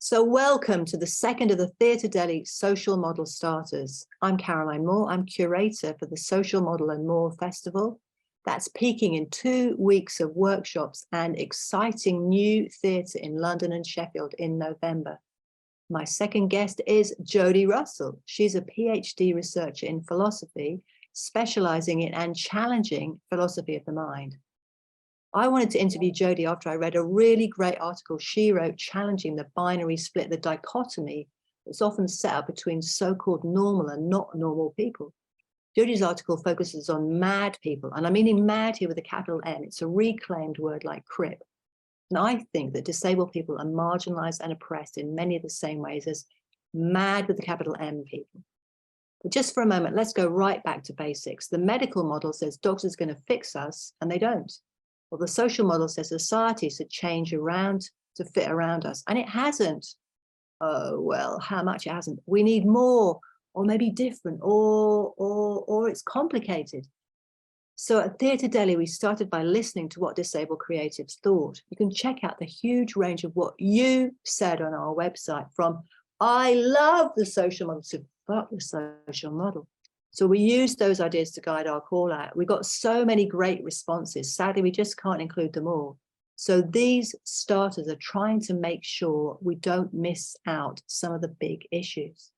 So welcome to the second of the Theatre Delhi Social Model Starters. I'm Caroline Mawer. I'm curator for the Social Model and More Festival. That's peaking in 2 weeks of workshops and exciting new theatre in London and Sheffield in November. My second guest is Jodie Russell. She's a PhD researcher in philosophy, specialising in and challenging philosophy of the mind. I wanted to interview Jodie after I read a really great article she wrote challenging the binary split, the dichotomy that's often set up between so-called normal and not normal people. Jodie's article focuses on mad people, and I'm meaning mad here with a capital N. It's a reclaimed word like crip. And I think that disabled people are marginalized and oppressed in many of the same ways as mad with a capital M people. But just for a moment, let's go right back to basics. The medical model says doctors are going to fix us, and they don't. Well, the social model says society should change around to fit around us, and it hasn't. Oh, well, how much it hasn't. We need more, or maybe different, or it's complicated. So at Theatre Delhi, we started by listening to what disabled creatives thought. You can check out the huge range of what you said on our website, from I love the social model to fuck the social model. So we used those ideas to guide our call out. We got so many great responses. Sadly, we just can't include them all. So these starters are trying to make sure we don't miss out some of the big issues.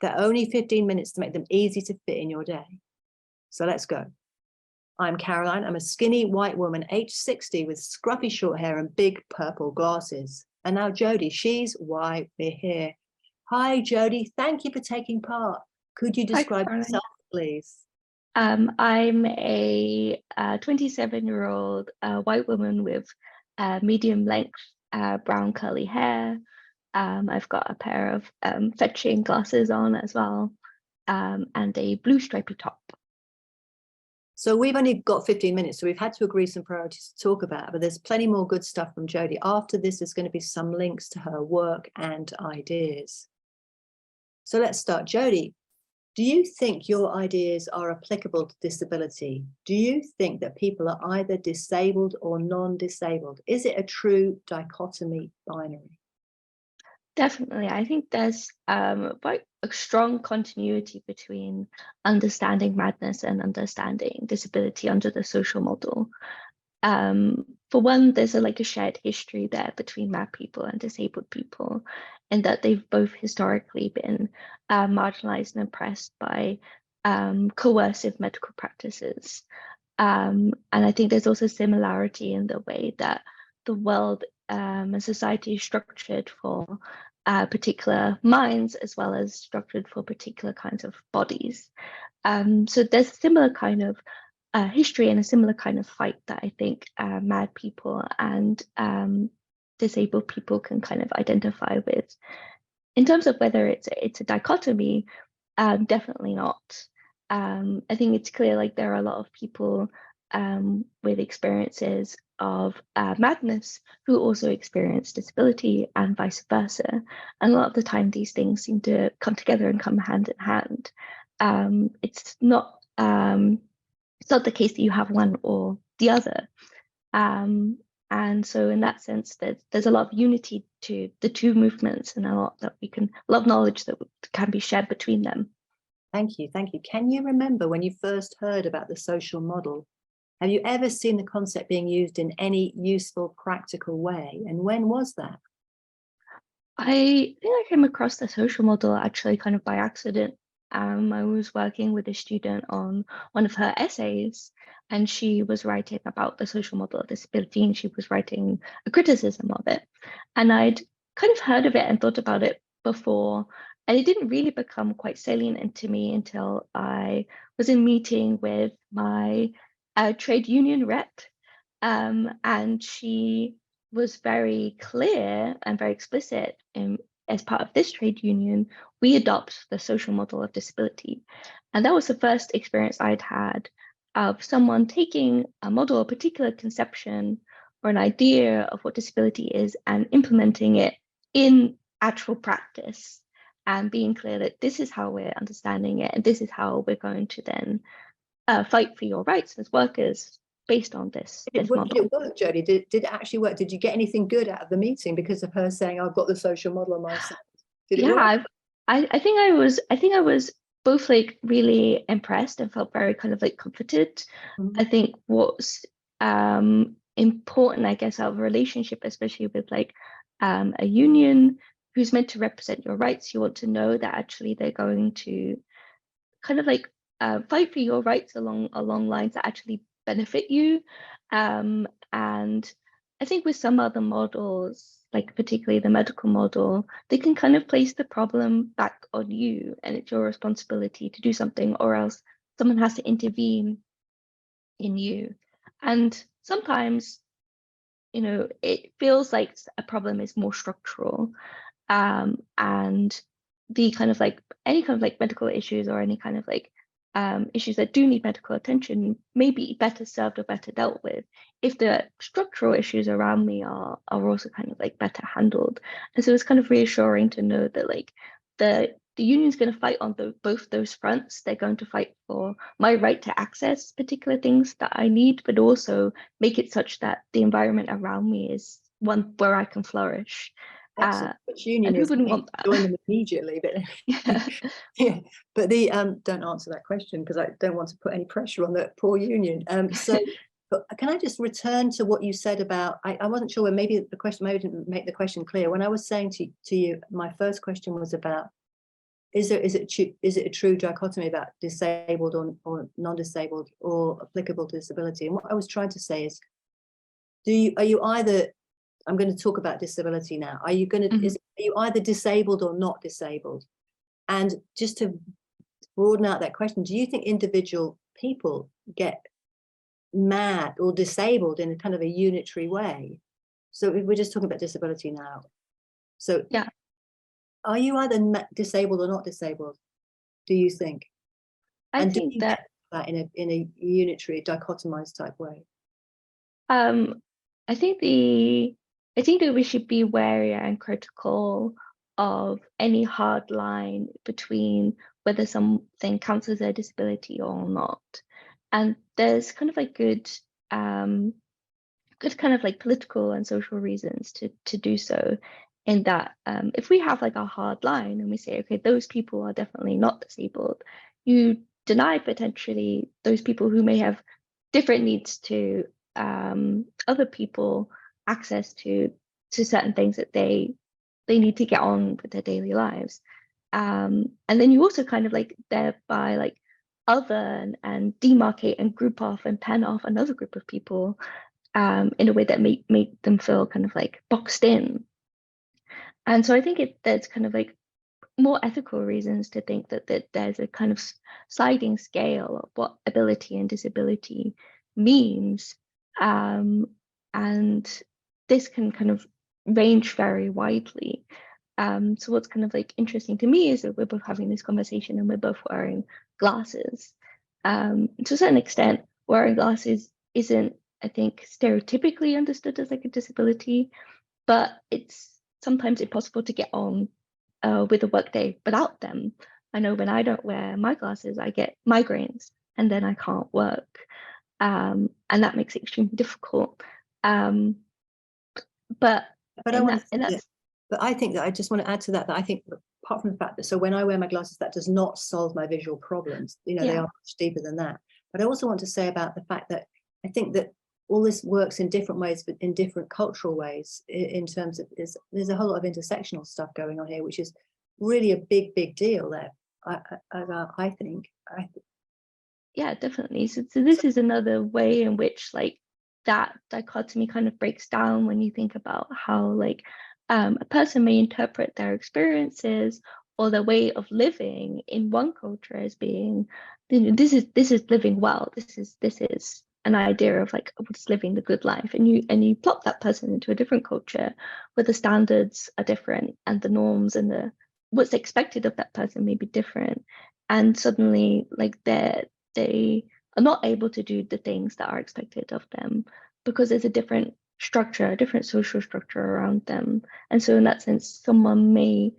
They're only 15 minutes to make them easy to fit in your day. So let's go. I'm Caroline. I'm a skinny white woman, age 60, with scruffy short hair and big purple glasses. And now Jodie, she's why we're here. Hi, Jodie. Thank you for taking part. Could you describe yourself, please? I'm a 27-year-old white woman with medium length brown curly hair. I've got a pair of fetching glasses on as well, and a blue stripy top. So we've only got 15 minutes, so we've had to agree some priorities to talk about, but there's plenty more good stuff from Jodie. After this, there's going to be some links to her work and ideas. So let's start. Jodie, do you think your ideas are applicable to disability? Do you think that people are either disabled or non-disabled? Is it a true dichotomy binary? Definitely. I think there's quite a strong continuity between understanding madness and understanding disability under the social model. For one, there's a shared history there between mad people and disabled people, in that they've both historically been marginalized and oppressed by coercive medical practices. And I think there's also similarity in the way that the world and society is structured for particular minds, as well as structured for particular kinds of bodies. So there's a similar kind of history and a similar kind of fight that I think mad people and disabled people can kind of identify with. In terms of whether it's a dichotomy, definitely not. I think it's clear there are a lot of people with experiences of madness who also experience disability, and vice versa. And a lot of the time these things seem to come together and come hand in hand. It's not the case that you have one or the other. And so in that sense, there's a lot of unity to the two movements, and a lot of knowledge that can be shared between them. Thank you, thank you. Can you remember when you first heard about the social model? Have you ever seen the concept being used in any useful, practical way? And when was that? I think I came across the social model actually kind of by accident. I was working with a student on one of her essays, and she was writing about the social model of disability, and she was writing a criticism of it. And I'd kind of heard of it and thought about it before, and it didn't really become quite salient to me until I was in meeting with my trade union rep, and she was very clear and very explicit as part of this trade union, we adopt the social model of disability. And that was the first experience I'd had of someone taking a model, a particular conception or an idea of what disability is, and implementing it in actual practice, and being clear that this is how we're understanding it, and this is how we're going to then fight for your rights as workers based on this Did model. it work, Jodie? Did it actually work? Did you get anything good out of the meeting because of her saying, I've got the social model on my side? Did it work? Yeah, I think I was both like really impressed and felt very kind of like comforted. Mhm. I think what's important, I guess, out of a relationship, especially with like a union who's meant to represent your rights, you want to know that actually they're going to kind of like fight for your rights along lines that actually benefit you. And I think with some other models, like particularly the medical model, they can kind of place the problem back on you, and it's your responsibility to do something, or else someone has to intervene in you. And sometimes, you know, it feels like a problem is more structural, and the kind of like any kind of like medical issues or any kind of like issues that do need medical attention may be better served or better dealt with if the structural issues around me are also kind of like better handled. And so it's kind of reassuring to know that like the union's going to fight on both those fronts. They're going to fight for my right to access particular things that I need, but also make it such that the environment around me is one where I can flourish. Excellent. Which And union who is? wouldn't want that? Join them immediately, but Yeah. yeah. But the don't answer that question because I don't want to put any pressure on the poor union. So, but can I just return to what you said about? I wasn't sure when maybe the question maybe didn't make the question clear. When I was saying to you, my first question was about is it a true dichotomy about disabled or non-disabled or applicable to disability? And what I was trying to say is, are you either I'm going to talk about disability now. Are you going to, are you either disabled or not disabled? And just to broaden out that question, do you think individual people get mad or disabled in a kind of a unitary way? So if we're just talking about disability now. So Yeah, are you either disabled or not disabled, do you think? I And do think you that get that in a unitary, dichotomized type way? um I think that we should be wary and critical of any hard line between whether something counts as a disability or not. And there's kind of like good kind of like political and social reasons to do so, in that if we have like a hard line and we say, okay, those people are definitely not disabled, you deny potentially those people who may have different needs to other people access to certain things that they need to get on with their daily lives. And then you also kind of like thereby like other and demarcate and group off and pen off another group of people in a way that make them feel kind of like boxed in. And so I think there's kind of like more ethical reasons to think that there's a kind of sliding scale of what ability and disability means. And this can kind of range very widely. So what's kind of like interesting to me is that we're both having this conversation and we're both wearing glasses. To a certain extent, wearing glasses isn't, I think, stereotypically understood as like a disability, but it's sometimes impossible to get on with a workday without them. I know when I don't wear my glasses, I get migraines and then I can't work. And that makes it extremely difficult. But But I in want that, to in say that, that, but I think that I just want to add to that I think apart from the fact that so when I wear my glasses, that does not solve my visual problems. You know, they yeah, are much deeper than that. But I also want to say about the fact that I think that all this works in different ways, but in different cultural ways. In terms of there's a whole lot of intersectional stuff going on here, which is really a big deal. There, I think. yeah, definitely. So this is another way in which like that dichotomy kind of breaks down when you think about how like a person may interpret their experiences or their way of living in one culture as being, you know, this is living well. This is an idea of like what's living the good life, and you plop that person into a different culture where the standards are different and the norms and the what's expected of that person may be different, and suddenly like they are not able to do the things that are expected of them because there's a different structure, a different social structure around them. And so in that sense, someone may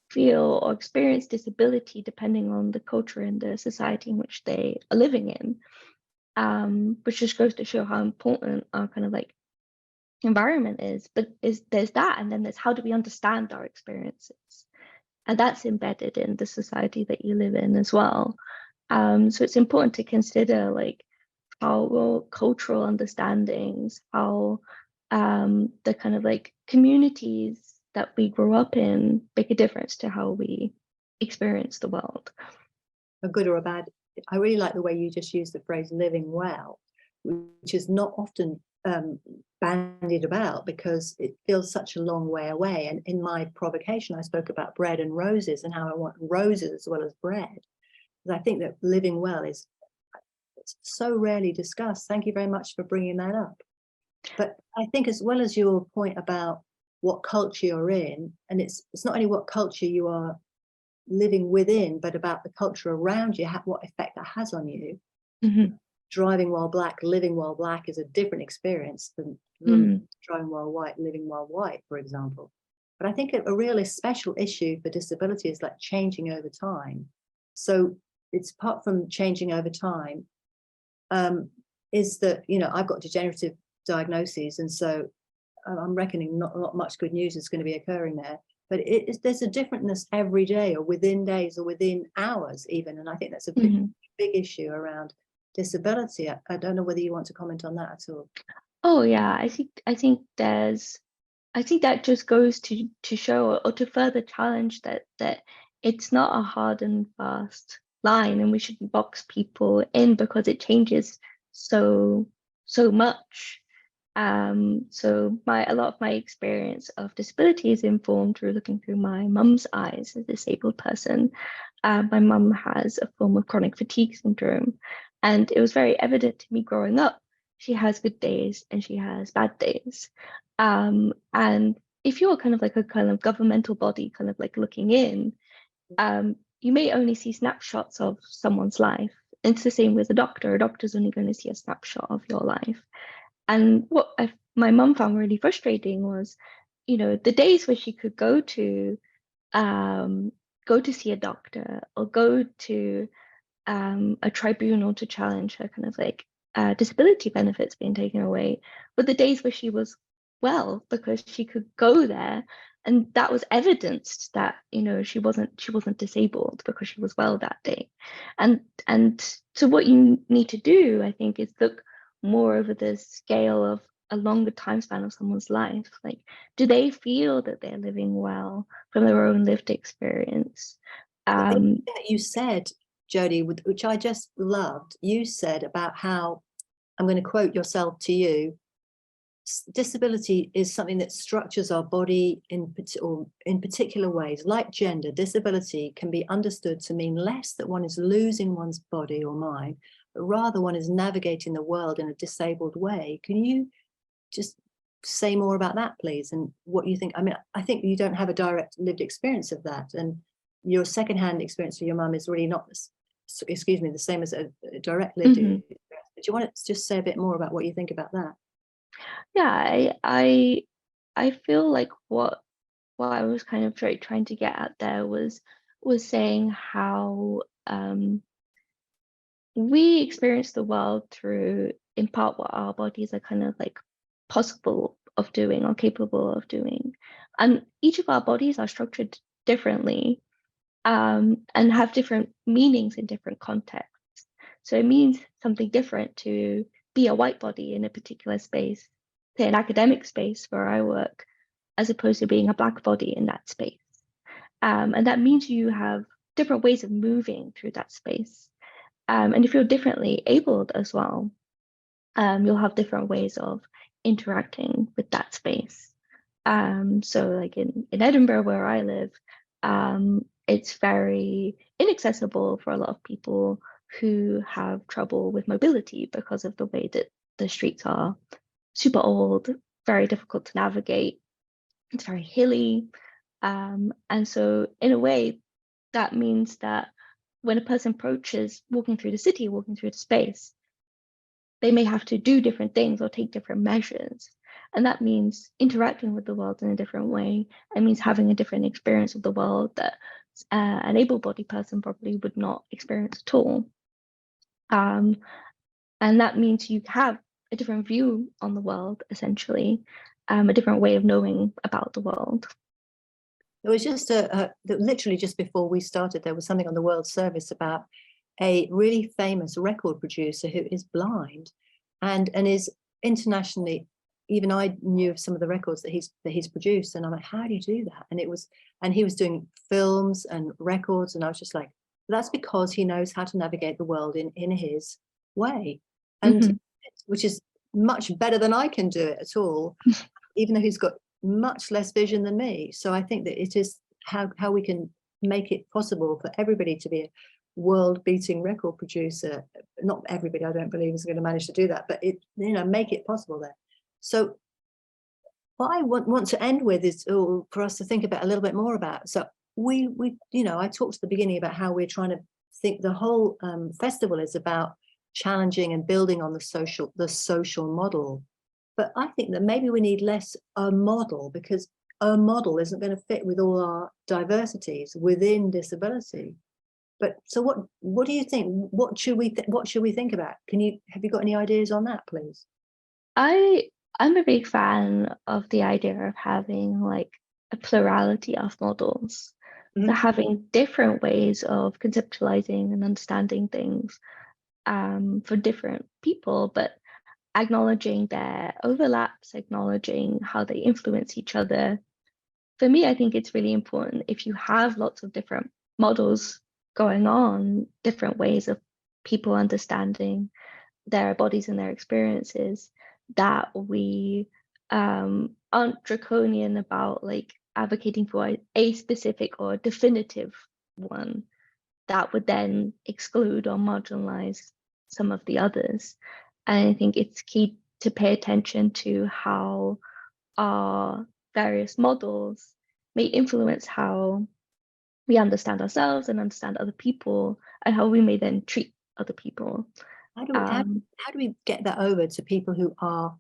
feel or experience disability depending on the culture and the society in which they are living in. which just goes to show how important our kind of like environment is. But there's that, and then there's how do we understand our experiences, and that's embedded in the society that you live in as well. So it's important to consider like how cultural understandings, how the kind of like communities that we grew up in make a difference to how we experience the world. A good or a bad. I really like the way you just used the phrase living well, which is not often bandied about because it feels such a long way away. And in my provocation, I spoke about bread and roses and how I want roses as well as bread. Because I think that living well is so rarely discussed. Thank you very much for bringing that up. But I think as well as your point about what culture you're in, and it's not only what culture you are living within, but about the culture around you, what effect that has on you. Mm-hmm. Driving while black, living while black is a different experience than driving while white, living while white, for example. But I think a really special issue for disability is like changing over time. So it's apart from changing over time, is that, you know, I've got degenerative diagnoses, and so I'm reckoning not much good news is going to be occurring there. But there's a differentness every day, or within days, or within hours even. And I think that's a big issue around disability. I don't know whether you want to comment on that at all. Oh yeah, I think that just goes to show or to further challenge that it's not a hard and fast line, and we shouldn't box people in because it changes so much. So a lot of my experience of disability is informed through looking through my mum's eyes as a disabled person. My mum has a form of chronic fatigue syndrome, and it was very evident to me growing up. She has good days and she has bad days. And if you're kind of like a kind of governmental body, kind of like looking in, you may only see snapshots of someone's life. It's the same with a doctor. A doctor's only going to see a snapshot of your life. And what my mum found really frustrating was, you know, the days where she could go to see a doctor or go to a tribunal to challenge her kind of like disability benefits being taken away, were the days where she was well, because she could go there, and that was evidenced that, you know, she wasn't disabled because she was well that day. And so what you need to do, I think, is look more over the scale of a longer time span of someone's life. Like, do they feel that they're living well from their own lived experience? You said, Jodie, which I just loved, you said about how, I'm going to quote yourself to you, disability is something that structures our body in particular ways. Like gender, disability can be understood to mean less that one is losing one's body or mind, but rather one is navigating the world in a disabled way. Can you just say more about that, please, and what you think? I mean, I think you don't have a direct lived experience of that, and your secondhand experience with your mum is really not, excuse me, the same as a direct lived experience. Do you want to just say a bit more about what you think about that? Yeah, I feel like what I was kind of trying to get at there was saying how we experience the world through, in part, what our bodies are kind of like possible of doing or capable of doing. And each of our bodies are structured differently, and have different meanings in different contexts. So it means something different to be a white body in a particular space, say an academic space where I work, as opposed to being a black body in that space. And that means you have different ways of moving through that space. And if you're differently abled as well, you'll have different ways of interacting with that space. So like in Edinburgh, where I live, it's very inaccessible for a lot of people who have trouble with mobility because of the way that the streets are super old, very difficult to navigate. It's very hilly. And so in a way, that means that when a person approaches walking through the city, walking through the space, they may have to do different things or take different measures. And that means interacting with the world in a different way. It means having a different experience of the world that an able-bodied person probably would not experience at all. And that means you have a different view on the world, essentially, a different way of knowing about the world. It was just literally just before we started, there was something on the World Service about a really famous record producer who is blind and is internationally, even I knew of some of the records that he's produced, and I'm like, how do you do that? And he was doing films and records, and I was just like, that's because he knows how to navigate the world in his way, and which is much better than I can do it at all, even though he's got much less vision than me. So I think that it is how we can make it possible for everybody to be a world-beating record producer. Not everybody, I don't believe, is going to manage to do that, but make it possible there. So what I want to end with is for us to think about a little bit more about. So we I talked at the beginning about how we're trying to think the whole festival is about challenging and building on the social model. But I think that maybe we need less a model, because a model isn't going to fit with all our diversities within disability. But so what do you think? What should we think about? Have you got any ideas on that, please? I'm a big fan of the idea of having like a plurality of models. So having different ways of conceptualizing and understanding things for different people, but acknowledging their overlaps, acknowledging how they influence each other. For me, I think it's really important if you have lots of different models going on, different ways of people understanding their bodies and their experiences, that we aren't draconian about like advocating for a specific or definitive one that would then exclude or marginalize some of the others. And I think it's key to pay attention to how our various models may influence how we understand ourselves and understand other people, and how we may then treat other people. How do we get that over to people who are,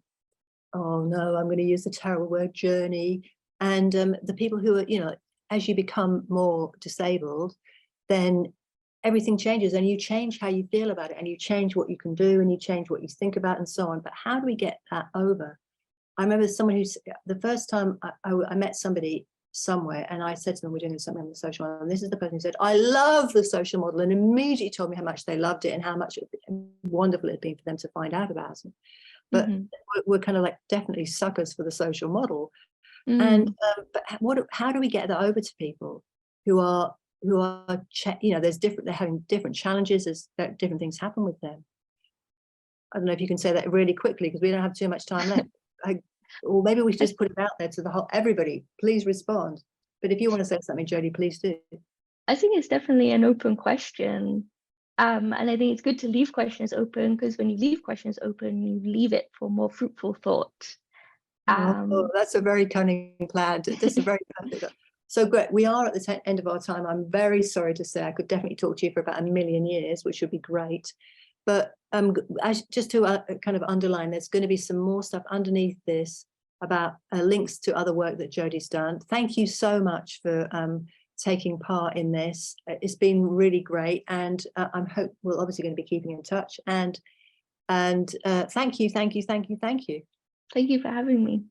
oh no, I'm going to use the terrible word, journey, and the people who are, as you become more disabled, then everything changes, and you change how you feel about it, and you change what you can do, and you change what you think about, and so on. But how do we get that over? I remember someone the first time I met somebody somewhere, and I said to them, we're doing something on the social model, and this is the person who said, I love the social model, and immediately told me how much they loved it and how much wonderful it had been for them to find out about it. But we're kind of like definitely suckers for the social model. And but how do we get that over to people who are they're having different challenges, there's different things happen with them? I don't know if you can say that really quickly, because we don't have too much time left. Or maybe we just put it out there to everybody, please respond. But if you want to say something, Jodie, please do. I think it's definitely an open question. And I think it's good to leave questions open, because when you leave questions open, you leave it for more fruitful thought. That's a very cunning plan. That's a very so great. We are at the end of our time. I'm very sorry to say I could definitely talk to you for about 1,000,000 years, which would be great. But just to kind of underline, there's going to be some more stuff underneath this about links to other work that Jodie's done. Thank you so much for taking part in this. It's been really great, and we're obviously going to be keeping in touch. And thank you. Thank you for having me.